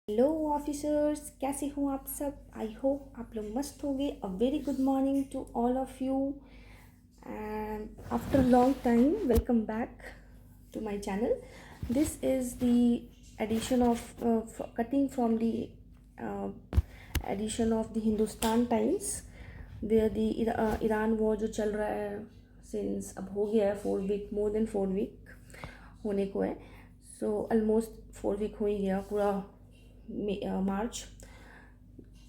Hello officers, कैसे हो आप सब। आई होप आप लोग मस्त होंगे। A very good morning to all of you and after long time welcome back to my channel. This is the edition of cutting from the edition of the Hindustan Times where the Iran war जो चल रहा है since अब हो गया है 4 week, more than 4 week होने को है. सो ऑलमोस्ट 4 week हो ही गया पूरा मार्च.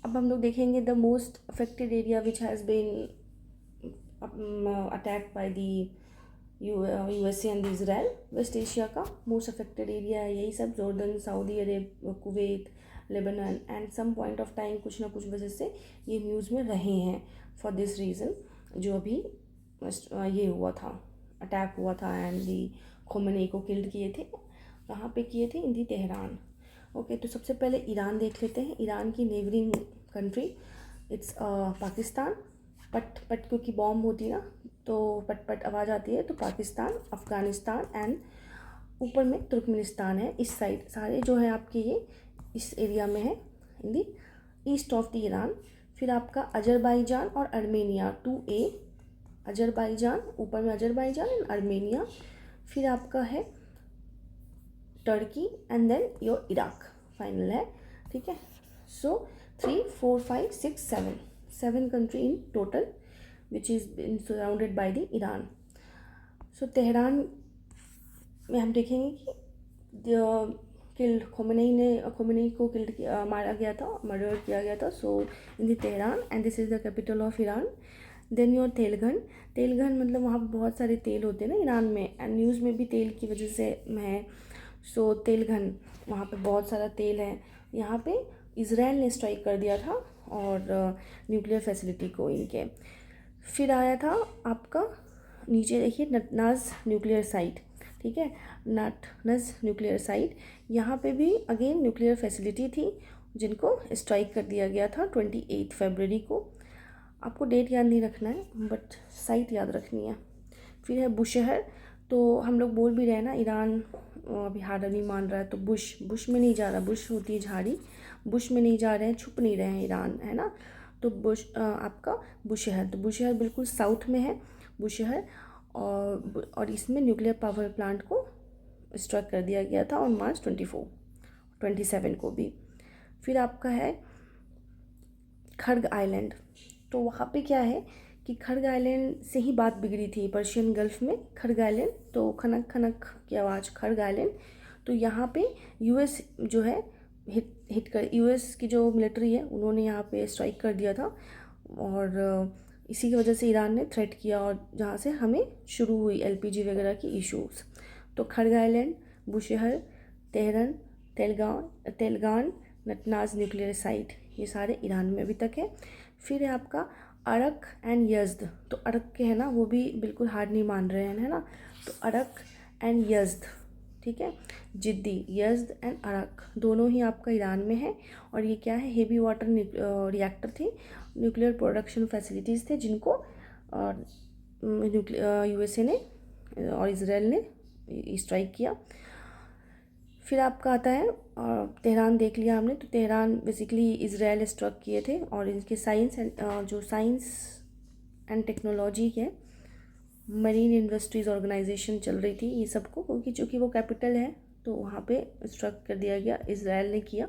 अब हम लोग देखेंगे the most affected area which has been attack by the USA and Israel. West Asia का मोस्ट अफेक्टेड एरिया है यही सब. Jordan, Saudi Arab, Kuwait, Lebanon and some point of time कुछ ना कुछ वजह से ये न्यूज़ में रहे हैं फॉर दिस रीज़न. जो अभी ये हुआ था, अटैक हुआ था एंड दी खोमेनी को किल्ड किए थे. कहाँ पे किए थे? इन दी तेहरान. ओके, तो सबसे पहले ईरान देख लेते हैं. ईरान की नेबरिंग कंट्री इट्स पाकिस्तान. पट पट क्योंकि बॉम्ब होती है ना तो पट पट आवाज़ आती है, तो पाकिस्तान, अफ़गानिस्तान एंड ऊपर में तुर्कमेनिस्तान है. इस साइड सारे जो है आपके ये इस एरिया में है इन दी ईस्ट ऑफ द ईरान. फिर आपका अजरबैजान और अर्मेनिया 2A. अजरबैजान, ऊपर में अजरबैजान एंड अर्मेनिया. फिर आपका है Turkey and then your Iraq final है. ठीक है. So 3, 4, 5, 6, 7 country in total which is been surrounded by the Iran. सो तेहरान में हम देखेंगे कि किल्ड खोमेनी को किल्ड मारा गया था, मर्डर किया गया था. So in the Tehran and this is the capital of Iran. Then your तेलघन मतलब वहाँ पर बहुत सारे तेल होते हैं ना ईरान में, एंड न्यूज़ में भी तेल की वजह से है. सो तेलघन, वहाँ पे बहुत सारा तेल है. यहाँ पे इज़राइल ने स्ट्राइक कर दिया था और न्यूक्लियर फैसिलिटी को इनके. फिर आया था आपका नीचे देखिए नटनाज न्यूक्लियर साइट. ठीक है, नटनज न्यूक्लियर साइट. यहाँ पे भी अगेन न्यूक्लियर फैसिलिटी थी जिनको स्ट्राइक कर दिया गया था 28 फरवरी को. आपको डेट याद नहीं रखना है बट साइट याद रखनी है. फिर है बुशहर. तो हम लोग बोल भी रहे हैं ना ईरान अभी हार नहीं मान रहा है, तो बुश में नहीं जा रहा. बुश होती है झाड़ी, बुश में नहीं जा रहे हैं, छुप नहीं रहे हैं ईरान, है ना. तो आपका बुशहर, तो बुशहर बिल्कुल साउथ में है बुशहर. और इसमें न्यूक्लियर पावर प्लांट को स्ट्राइक कर दिया गया था ऑन मार्च 27 को भी. फिर आपका है खर्ग आइलैंड. तो वहाँ पे क्या है कि खर्ग आइलैंड से ही बात बिगड़ी थी पर्शियन गल्फ में. खर्ग आइलैंड, तो खनक खनक की आवाज़ खर्ग आइलैंड. तो यहाँ पे यूएस जो है हिट कर, यूएस की जो मिलिट्री है उन्होंने यहाँ पे स्ट्राइक कर दिया था और इसी की वजह से ईरान ने थ्रेट किया और जहाँ से हमें शुरू हुई एलपीजी वगैरह की इश्यूज़. तो खर्ग आइलैंड, बुशहर, तेहरान, तेलगान, नटनाज न्यूक्लियर साइट, ये सारे ईरान में अभी तक है. फिर है आपका अरक एंड यज़्द. तो अरक के है ना वो भी बिल्कुल हार नहीं मान रहे हैं, है ना. तो अरक एंड यज़्द, ठीक है, जिद्दी, यज़्द एंड अरक दोनों ही आपका ईरान में है. और ये क्या है, हेवी वाटर रिएक्टर थे, न्यूक्लियर प्रोडक्शन फैसिलिटीज़ थे जिनको यूएसए ने और इज़राइल ने स्ट्राइक किया. फिर आपका आता है तेहरान देख लिया हमने. तो तेहरान बेसिकली इज़राइल स्ट्राइक किए थे और इनके साइंस एंड टेक्नोलॉजी के मरीन इंडस्ट्रीज़ ऑर्गेनाइजेशन चल रही थी ये सबको, क्योंकि चूँकि वो कैपिटल है तो वहाँ पे स्ट्राइक कर दिया गया, इज़राइल ने किया.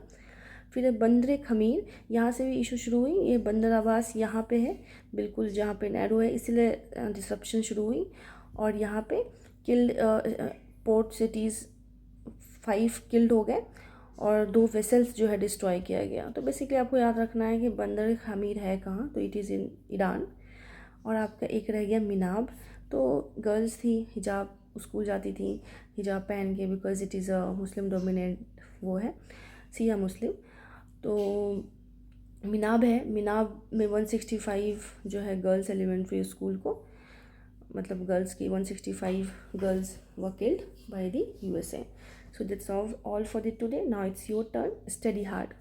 फिर बंदर खमीर, यहाँ से भी इशू शुरू हुई. ये बंदर आवास यहाँ पे है बिल्कुल जहाँ पे नैरो है, इसलिए डिसरप्शन शुरू हुई. और यहाँ पे किल्ड पोर्ट सिटीज़ 5 किल्ड हो गए और 2 वेसल्स जो है डिस्ट्रॉय किया गया. तो बेसिकली आपको याद रखना है कि बंदर खमीर है कहाँ, तो इट इज़ इन ईरान. और आपका एक रह गया मिनाब. तो गर्ल्स थी, हिजाब, स्कूल जाती थी हिजाब पहन के, because it is a Muslim dominate वो है, सिया मुस्लिम. तो मिनाब है, मिनाब में 165 जो है गर्ल्स एलिमेंट्री स्कूल को, मतलब गर्ल्स की 165 girls were killed by the USA. So that's all for the today. Now it's your turn. Study hard.